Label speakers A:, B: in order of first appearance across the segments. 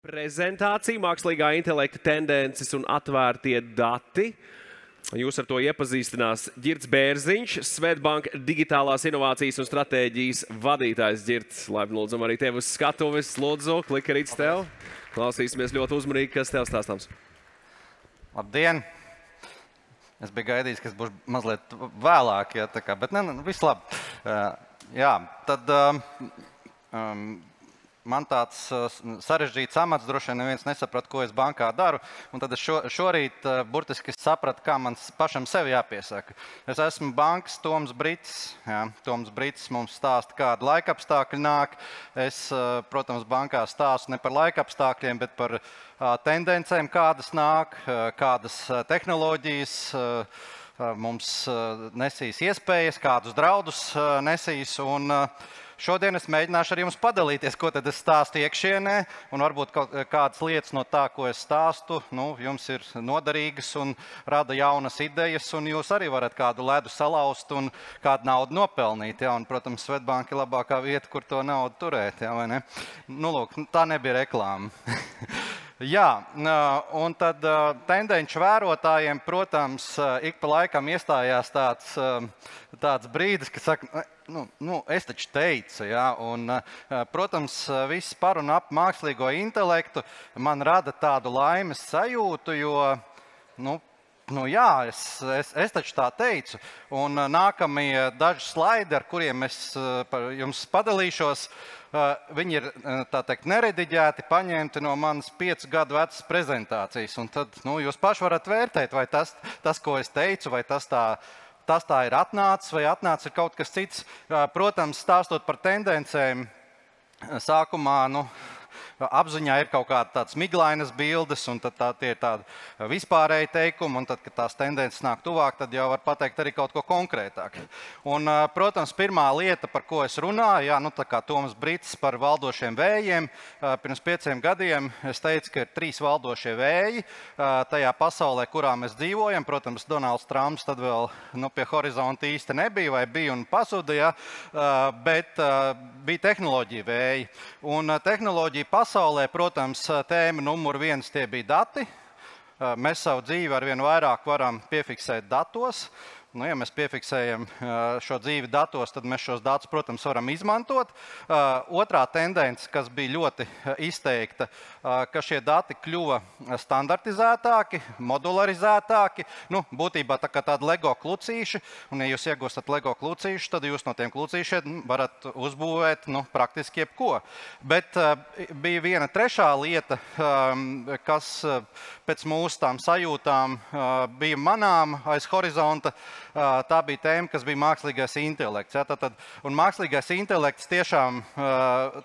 A: Prezentācija, mākslīgā intelekta tendences un atvērtie dati. Jūs ar to iepazīstinās Ģirds Bērziņš, Swedbank digitālās inovācijas un stratēģijas vadītājs. Ģirds, labi lūdzam arī tev uz skatuves. Lūdzu, klikarīts tev. Klausīsimies ļoti uzmanīgi, kas tev stāstāms.
B: Labdien! Es biju gaidījis, ka es būšu mazliet vēlāk, ja, tā kā, bet viss labi. Jā, tad man tāds sarežģīts amats, droši vien neviens nesaprat, ko es bankā daru, un tad es šorīt burtiski sapratu, kā man pašam sevi jāpiesaka. Es esmu bankas Toms Brits. Jā, Toms Brits mums stāsta, kāda laikapstākļi nāk. Es, protams, bankā stāstu ne par laikapstākļiem, bet par tendencēm, kādas nāk, kādas tehnoloģijas mums nesīs iespējas, kādus draudus nesīs. Un šodien es mēģināšu ar jums padalīties, ko tad es stāstu iekšienē, un varbūt kādas lietas no tā, ko es stāstu, jums ir noderīgas un rada jaunas idejas, un jūs arī varat kādu ledu salauzt un kādu naudu nopelnīt. Ja? Un, protams, Swedbank ir labākā vieta, kur to naudu turēt, ja, vai ne? Lūk, tā nebija reklāma. Jā, un tad tendenču vērotājiem, protams, ik pa laikam iestājās tāds brīdis, ka saka, es taču teicu, ja, un, protams, viss par un ap mākslīgo intelektu man rada tādu laimes sajūtu, jo, jā, es taču tā teicu, un nākamie daži slaidi, ar kuriem es jums padalīšos, viņi ir, tā teikt, nerediģēti, paņemti no manas 5 gadu vecas prezentācijas, un tad, jūs paši varat vērtēt, vai tas, ko es teicu, vai tas tā ir atnācis, vai atnācis ir kaut kas cits. Protams, stāstot par tendencēm, sākumā, apziņā ir kaut kāda tādas miglainas bildes, un tad tie ir tādi vispārēji teikumi, un tad, kad tās tendences nāk tuvāk, tad jau var pateikt arī kaut ko konkrētāk. Un, protams, pirmā lieta, par ko es runāju, tā kā Toms Brits par valdošiem vējiem, pirms 5 gadiem es teicu, ka ir 3 valdošie vēji tajā pasaulē, kurā mēs dzīvojam. Protams, Donalds Trumps tad vēl pie horizonta īsti nebija, vai bija un pazuda, ja? Bet bija tehnoloģija vēji. Un tehnoloģija pasaulē, protams, tēma numur 1 tie bija dati. Mēs savu dzīvi arvien vairāk varam piefiksēt datos. Ja mēs piefiksējam šo dzīvi datos, tad mēs šos datus, protams, varam izmantot. Otrā tendence, kas bija ļoti izteikta, ka šie dati kļuva standartizētāki, modularizētāki, būtībā tā kā tādi Lego klucīši, un ja jūs iegūstat Lego klucīšus, tad jūs no tiem klucīšiem varat uzbūvēt praktiski jebko. Bet bija viena trešā lieta, kas pēc mūsu tām sajūtām bija manām aiz horizonta. Tā bija tēma, kas bija mākslīgais intelekts. Ja, un mākslīgais intelekts tiešām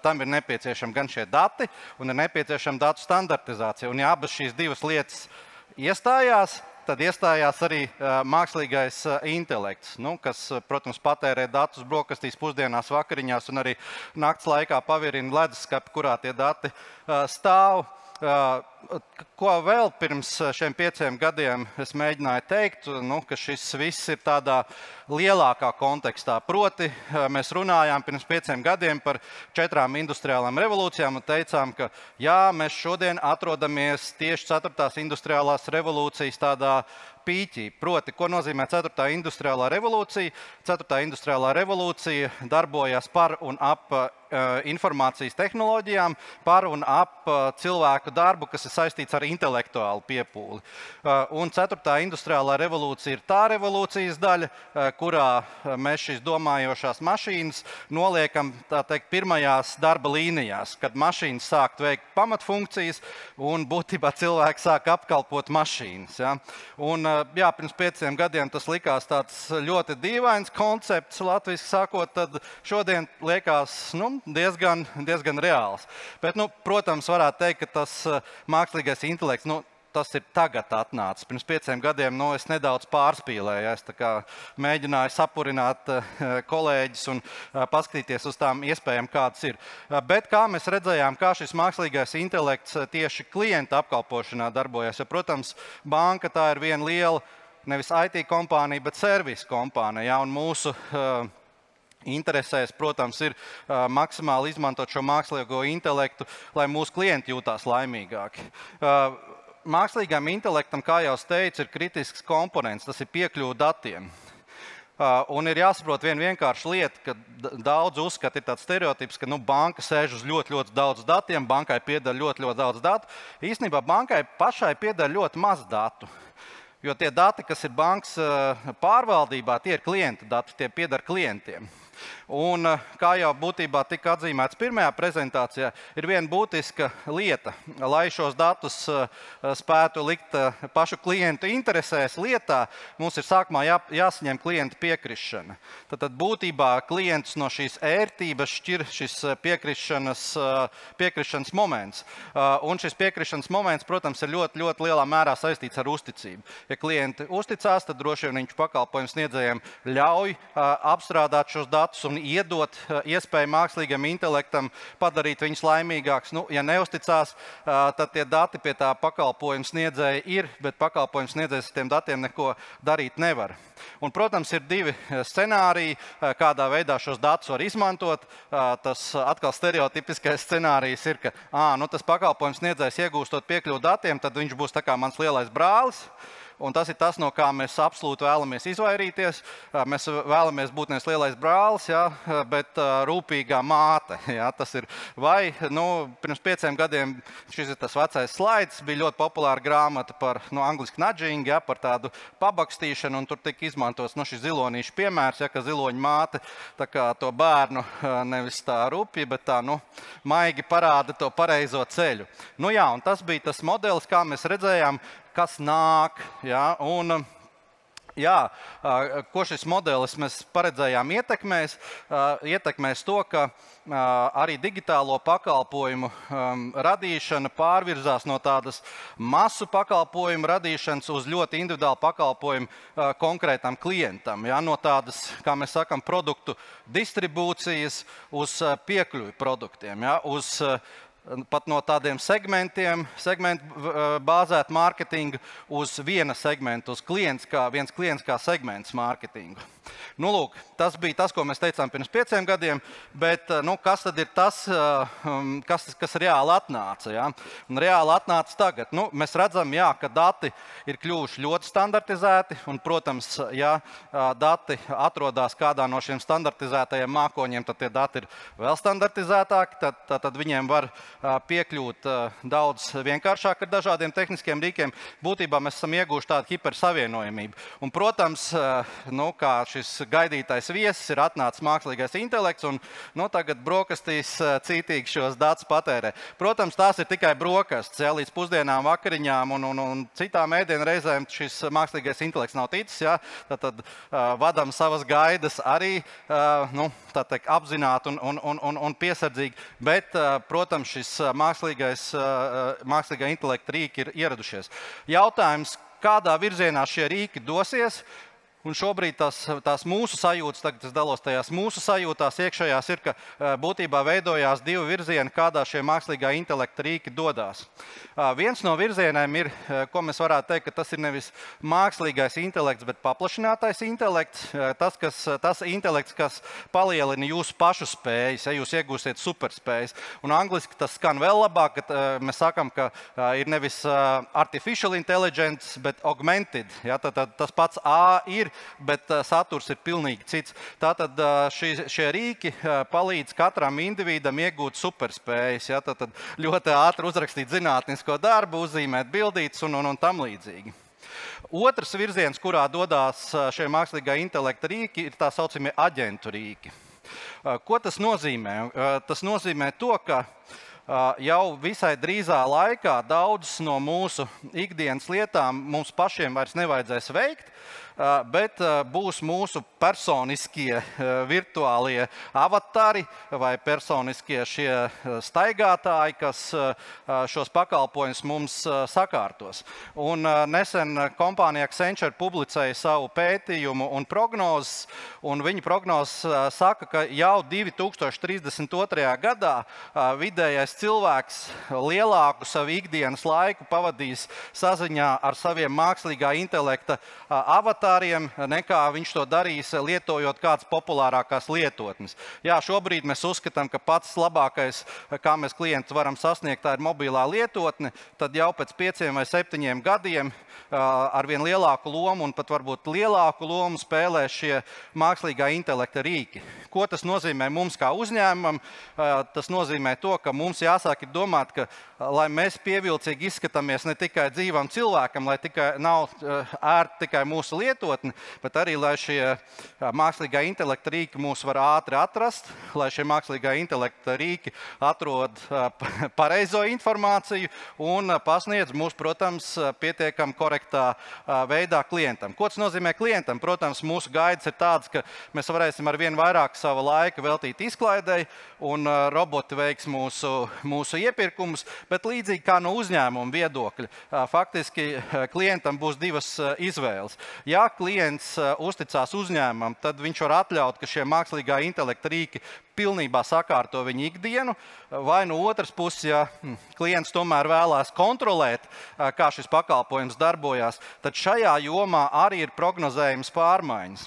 B: tam ir nepieciešami gan šie dati, un ir nepieciešama datu standartizācija. Un ja abas šīs divas lietas iestājās, tad iestājās arī mākslīgais intelekts, kas, protams, patērē datus brokastīs, pusdienās, vakariņās un arī nakts laikā pavirina leduskapi, kurā tie dati stāv. Ko vēl pirms šiem 5 gadiem es mēģināju teikt, ka šis viss ir tādā lielākā kontekstā. Proti, mēs runājām pirms 5 gadiem par 4 industriālām revolūcijām un teicām, ka jā, mēs šodien atrodamies tieši 4. industriālās revolūcijas tādā pīķī. Proti, ko nozīmē 4. industriālā revolūcija? 4. industriālā revolūcija darbojās par un ap informācijas tehnoloģijām, par un ap cilvēku darbu, kas ir saistīts ar intelektuālu piepūli. Un 4. industriālā revolūcija ir tā revolūcijas daļa, kurā mēs šīs domājošās mašīnas noliekam, tā teikt, pirmajās darba līnijās, kad mašīnas sāk veikt pamatfunkcijas un būtībā cilvēki sāk apkalpot mašīnas. Ja? Un, jā, pirms 5 gadiem tas likās tāds ļoti dīvains koncepts, latviski sakot, tad šodien liekas diezgan reāls. Bet, protams, varētu teikt, ka tas mākslīgais intelekts, tas ir tagad atnācis. Pirms 5 gadiem es nedaudz pārspīlēju. Es mēģināju sapurināt kolēģis un paskatīties uz tām iespējām, kādas ir. Bet kā mēs redzējām, kā šis mākslīgais intelekts tieši klienta apkalpošanā darbojas. Jo, protams, banka tā ir viena liela, nevis IT kompānija, bet servisu kompānija. Ja, un mūsu interesēs, protams, ir maksimāli izmantot šo mākslīgo intelektu, lai mūsu klienti jūtās laimīgāki. Mākslīgam intelektam, kā jau es teicu, ir kritisks komponents, tas ir piekļuve datiem. Un ir jāsaprot viena vienkārša lieta, ka daudz uzskata, ir tāds stereotips, ka banka sēž uz ļoti daudz datiem, bankai pieder ļoti daudz datu. Īstenībā bankai pašai pieder ļoti maz datu. Jo tie dati, kas ir bankas pārvaldībā, tie ir klienta dati, tie pieder klientiem. Un, kā jau būtībā tika atzīmēts pirmajā prezentācijā, ir viena būtiska lieta, lai šos datus spētu likt pašu klientu interesēs lietā, mums ir sākumā jāsaņem klienta piekrišana. Tad būtībā klientus no šīs ērtības šķir šis piekrišanas moments. Un šis piekrišanas moments, protams, ir ļoti lielā mērā saistīts ar uzticību. Ja klienti uzticās, tad droši vien viņš pakalpojumu sniedzējiem ļauj apstrādāt šos datus un iedot iespēju mākslīgam intelektam padarīt viņus laimīgākus. Ja neusticās, tad tie dati pie tā pakalpojuma sniedzēja ir, bet pakalpojuma sniedzējs ar tiem datiem neko darīt nevar. Un, protams, ir divi scenāriji, kādā veidā šos datus var izmantot. Tas atkal stereotipiskais scenārijs ir, ka tas pakalpojums sniedzējs iegūstot piekļuvu datiem, tad viņš būs tā kā mans lielais brālis. Un tas ir tas, no kā mēs absolūti vēlamies izvairīties. Mēs vēlamies būt nevis lielais brālis, bet rūpīgā māte. Tas ir pirms 5 gadiem šis ir tas vecais slaids, bija ļoti populāra grāmata par angliski nudging, par tādu pabakstīšanu, un tur tika izmantots šis zilonīšu piemērs, ka ziloņa māte tā kā to bērnu nevis tā rūpīgi, bet tā maigi parāda to pareizo ceļu. Un tas bija tas modelis, kā mēs redzējām, kas nāk. Ko šis modelis mēs paredzējām ietekmēs to, ka arī digitālo pakalpojumu radīšana pārvirzās no tādas masu pakalpojumu radīšanas uz ļoti individuālu pakalpojumu konkrētam klientam. No tādas, kā mēs sakam, produktu distribūcijas uz piekļuvi produktiem, pat no tādiem segmentu bāzētu mārketingu uz viena segmentu, uz viens klients kā segments mārketingu. Tas bija tas, ko mēs teicām pirms 5 gadiem, bet kas tad ir tas, kas reāli atnāca? Un reāli atnāca tagad. Mēs redzam, ka dati ir kļuvuši ļoti standartizēti, un, protams, ja dati atrodas kādā no šiem standartizētajiem mākoņiem, tad tie dati ir vēl standartizētāki, tad viņiem var piekļūt daudz vienkāršāk ar dažādiem tehniskiem rīkiem. Būtībā mēs esam ieguvuši tādu hipersavienojamību. Un, protams, kā šis gaidītais viesis ir atnācis mākslīgais intelekts, un tagad brokastīs cītīgi šos datus patērē. Protams, tās ir tikai brokastis. Līdz pusdienām, vakariņām un citām ēdienreizēm šis mākslīgais intelekts nav ticis. Tad vadam savas gaidas arī apzināti un piesardzīgi. Bet, protams, šis mākslīgā intelekta rīki ir ieradušies. Jautājums, kādā virzienā šie rīki dosies? Un šobrīd tās mūsu sajūtas, tagad es dalos tajās mūsu sajūtās iekšējās, ir, ka būtībā veidojās divi virzieni, kādā šie mākslīgā intelekta rīki dodās. Viens no virzieniem ir, ko mēs varētu teikt, ka tas ir nevis mākslīgais intelekts, bet paplašinātais intelekts. Tas intelekts, kas palielina jūsu pašu spējas, ja jūs iegūsiet superspējas. Un angliski tas skan vēl labāk, kad mēs sakam, ka ir nevis artificial intelligence, bet augmented. Tas pats A ir, bet saturs ir pilnīgi cits. Tātad šie rīki palīdz katram individam iegūt superspējas. Tad ļoti ātri uzrakstīt zinātnisko darbu, uzzīmēt bildītes un tam līdzīgi. Otrs virziens, kurā dodās šie mākslīgā intelekta rīki, ir tā saucamie aģentu rīki. Ko tas nozīmē? Tas nozīmē to, ka jau visai drīzā laikā daudzas no mūsu ikdienas lietām mums pašiem vairs nevajadzēs veikt, bet būs mūsu personiskie virtuālie avatari vai personiskie šie staigātāji, kas šos pakalpojumus mums sakārtos. Un nesen kompānija Accenture publicēja savu pētījumu un prognozes, un viņa prognozes saka, ka jau 2032. gadā vidējais cilvēks lielāku savu ikdienas laiku pavadīs saziņā ar saviem mākslīgā intelekta avatāriem, nekā viņš to darīs, lietojot kādas populārākās lietotnes. Jā, šobrīd mēs uzskatām, ka pats labākais, kā mēs klientus varam sasniegt, tā ir mobilā lietotne, tad jau pēc 5 vai 7 gadiem ar vien lielāku lomu un pat varbūt lielāku lomu spēlē šie mākslīgā intelekta rīki. Ko tas nozīmē mums kā uzņēmumam? Tas nozīmē to, ka mums jāsāk domāt, ka, lai mēs pievilcīgi izskatāmies ne tikai dzīvam cilvēkam, lai nav ērti tikai mūsu lietotne, bet arī, lai šie mākslīgā intelekta rīki mūs var ātri atrast, lai šie mākslīgā intelekta rīki atrod pareizo informāciju un pasniedz mūs, protams, pietiekami korektā veidā klientam. Ko tas nozīmē klientam? Protams, mūsu gaidas ir tāds, ka mēs varēsim ar vien vairāk sava laika veltīt izklaidei un roboti veiks mūsu iepirkumus, bet līdzīgi kā no uzņēmuma viedokļa, faktiski klientam būs divas izvēles. Ja klients uzticās uzņēmumam, tad viņš var atļaut, ka šie mākslīgā intelekta rīki pilnībā sakārto viņu ikdienu, vai no otras puses, ja klients tomēr vēlās kontrolēt, kā šis pakalpojums darbojās, tad šajā jomā arī ir prognozējums pārmaiņas.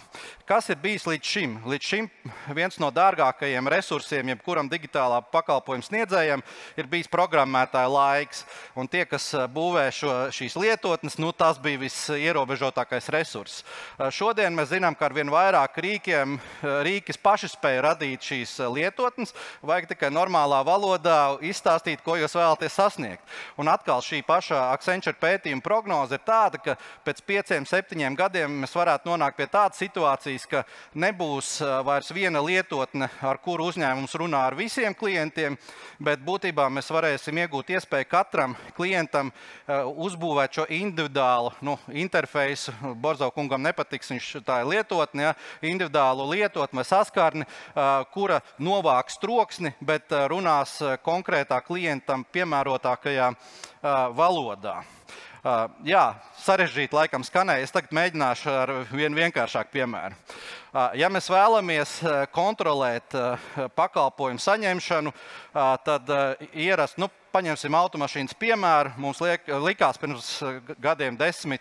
B: Kas ir bijis līdz šim? Līdz šim viens no dārgākajiem resursiem, jebkuram digitālā pakalpojuma sniedzējam, ir bijis programmētāja laiks. Un tie, kas būvē šīs lietotnes, tas bija visierobežotākais resurss. Šodien mēs zinām, ka ar vien vairāk rīkis paši spēja radīt šīs lietotnes, vajag tikai normālā valodā izstāstīt, ko jūs vēlaties sasniegt. Un atkal šī paša Accenture pētījuma prognoze ir tāda, ka pēc 5-7 gadiem mēs varētu nonākt pie tādas situācijas, ka nebūs vairs viena lietotne, ar kuru uzņēmums runā ar visiem klientiem, bet būtībā mēs varēsim iegūt iespēju katram klientam uzbūvēt šo individuālu interfeisu. Borzov kungam nepatiks, viņš tā ir lietotne, individuālu lietotni vai saskarni, kura novāks troksni, bet runās konkrētā klientam piemērotākajā valodā. Jā, sarežģīti laikam skanēja. Es tagad mēģināšu ar vienu vienkāršāku piemēru. Ja mēs vēlamies kontrolēt pakalpojumu saņemšanu, tad ierast, paņemsim automašīnas piemēru. Mums likās pirms gadiem 10,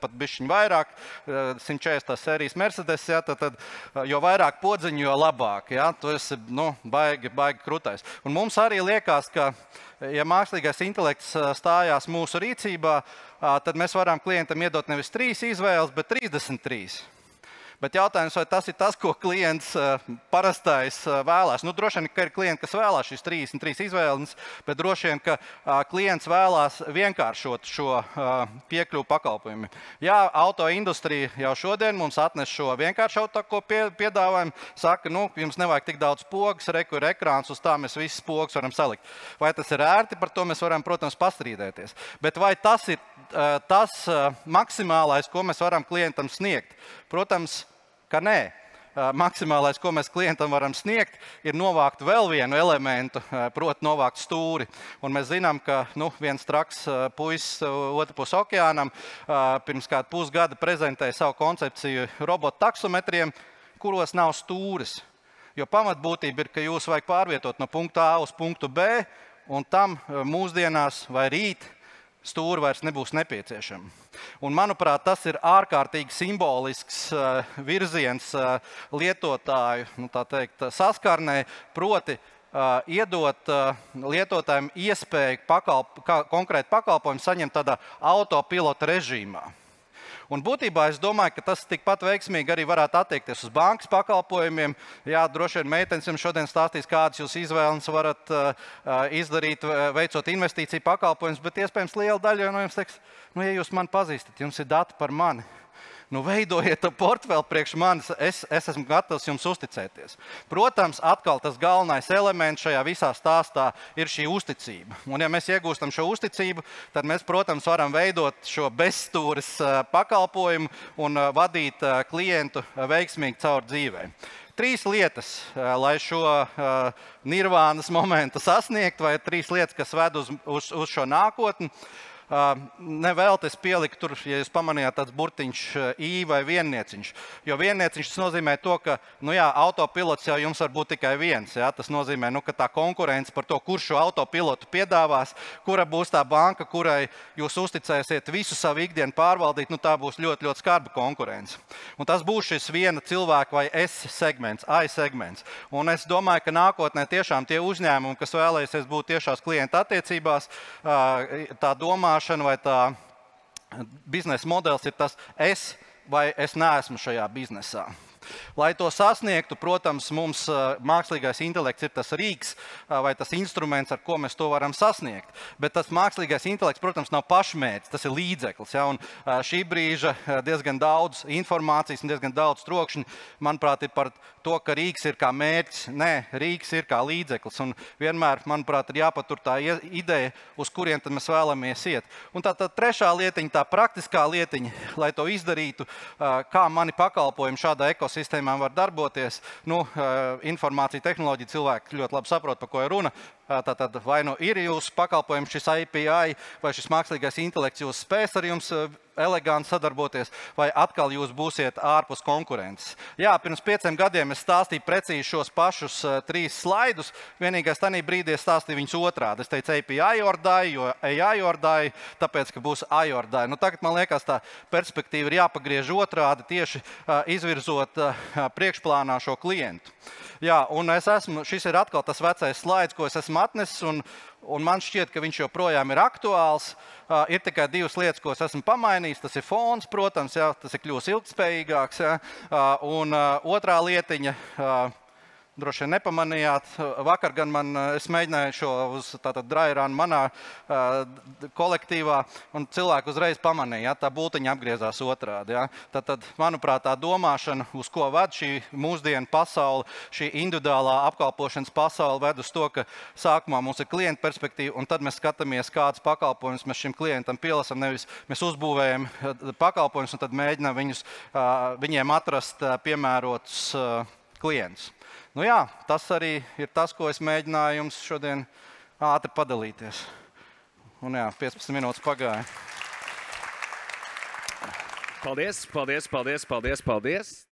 B: pat bišķiņ vairāk, 140 sērijas Mercedes, tad jo vairāk podziņu, jo labāk. Tas ir baigi krutais. Un mums arī liekas, ka, ja mākslīgais intelekts stājās mūsu rīcībā, tad mēs varam klientam iedot nevis 3 izvēles, bet 33. Bet jautājums, vai tas ir tas, ko klients parastais vēlās? Droši vien, ka ir klienti, kas vēlās šīs 33 izvēles, bet droši vien, ka klients vēlās vienkāršot šo piekļuvu pakalpojumu. Jā, autoindustrija jau šodien mums atnes šo vienkāršotāko piedāvājumu. Saka, jums nevajag tik daudz pogas, reku ir ekrāns, uz tā mēs visas pogas varam salikt. Vai tas ir ērti, par to mēs varam, protams, pastrīdēties. Bet vai tas ir tas maksimālais, ko mēs varam klientam sniegt? Protams, ka nē. Maksimālais, ko mēs klientam varam sniegt, ir novākt vēl vienu elementu, proti novākt stūri. Un mēs zinām, ka viens traks puisis otru pus okeānam pirms kādu pusgada prezentēja savu koncepciju robotu taksometriem, kuros nav stūris. Jo pamatbūtība ir, ka jūs vajag pārvietot no punkta A uz punktu B, un tam mūsdienās vai rīt stūri vairs nebūs nepieciešami. Un, manuprāt, tas ir ārkārtīgi simbolisks virziens lietotāju saskarnē, proti iedot lietotājiem iespēju konkrētu pakalpojumu saņemt tādā autopilota režīmā. Un būtībā es domāju, ka tas tikpat veiksmīgi arī varētu attiekties uz bankas pakalpojumiem. Jā, droši vien meitenes jums šodien stāstīs, kādas jūs izvēles varat izdarīt, veicot investīciju pakalpojumus, bet iespējams liela daļa no jums teiks, ja jūs mani pazīstat, jums ir dati par mani. Veidojiet to portfeli priekš manis, es esmu gatavs jums uzticēties. Protams, atkal tas galvenais elements šajā visā stāstā ir šī uzticība. Un ja mēs iegūstam šo uzticību, tad mēs, protams, varam veidot šo bezstūres pakalpojumu un vadīt klientu veiksmīgi caur dzīvē. 3 lietas, lai šo nirvānas momentu sasniegtu, vai 3 lietas, kas ved uz šo nākotni. Nevēlties pielikt tur, ja jūs pamanījāt tāds burtiņš I vai viennieciņš. Jo viennieciņš tas nozīmē to, ka, autopilots jau jums var būt tikai viens. Ja? Tas nozīmē, ka tā konkurence par to, kurš šo autopilotu piedāvās, kura būs tā banka, kurai jūs uzticēsiet visu savu ikdienu pārvaldīt, tā būs ļoti, ļoti skarba konkurence. Un tas būs šis viena cilvēka vai S segments, I segments. Un es domāju, ka nākotnē tiešām tie uzņēmumi, kas vēlēsies būt tiešās klienta attiecībās, tā domāšana vai tā biznesa modelis ir tas es vai es neesmu šajā biznesā. Lai to sasniegtu, protams, mums mākslīgais intelekts ir tas rīks vai tas instruments, ar ko mēs to varam sasniegt. Bet tas mākslīgais intelekts, protams, nav pašmērķis, tas ir līdzeklis. Ja? Un šī brīža diezgan daudz informācijas un diezgan daudz trokšņu, manuprāt, ir par to, ka rīks ir kā mērķis. Nē, rīks ir kā līdzeklis. Un vienmēr, manuprāt, ir jāpatur tā ideja, uz kurien tad mēs vēlamies iet. Un tā trešā lietiņa, tā praktiskā lietiņa, lai to izdarītu, kā mani pakalpojumi šādā ekosistēmā var darboties. Informācija tehnoloģija cilvēki ļoti labi saprot, par ko ir runa. Tātad vai ir jūsu pakalpojums šis API, vai šis mākslīgais intelekts jūs spēs ar jums eleganti sadarboties, vai atkal jūs būsiet ārpus konkurences. Jā, pirms 5 gadiem es stāstīju precīzi šos pašus 3 slaidus. Vienīgais tajā brīdī es stāstīju viņus otrādi. Es teicu API or die, jo AI or die, tāpēc, ka būs AI or die. Tagad man liekas, tā perspektīva ir jāpagriež otrādi, tieši izvirzot priekšplānā šo klientu. Jā, un šis ir atkal tas vecais slaids, ko es esmu atnesis, un man šķiet, ka viņš joprojām ir aktuāls. Ir tikai 2 lietas, ko es esmu pamainījis. Tas ir fons, protams, jā, tas ir kļūst ilgtspējīgāks. Jā. Un otrā lietiņa, droši vien nepamanījāt, vakar gan es mēģināju šo uz dry-run manā kolektīvā, un cilvēki uzreiz pamanīja, tā bultiņa apgriezās otrādi. Ja. Tad, manuprāt, tā domāšana, uz ko ved šī mūsdienu pasaule, šī individuālā apkalpošanas pasaule ved uz to, ka sākumā mums ir klienta perspektīva, un tad mēs skatāmies, kādas pakalpojumus mēs šim klientam pielasam, nevis mēs uzbūvējam pakalpojumus un tad mēģinām viņiem atrast piemērotus klientus. Jā, tas arī ir tas, ko es mēģināju jums šodien ātri padalīties. Un jā, 15 minūtes pagāja.
A: Paldies, paldies, paldies, paldies, paldies.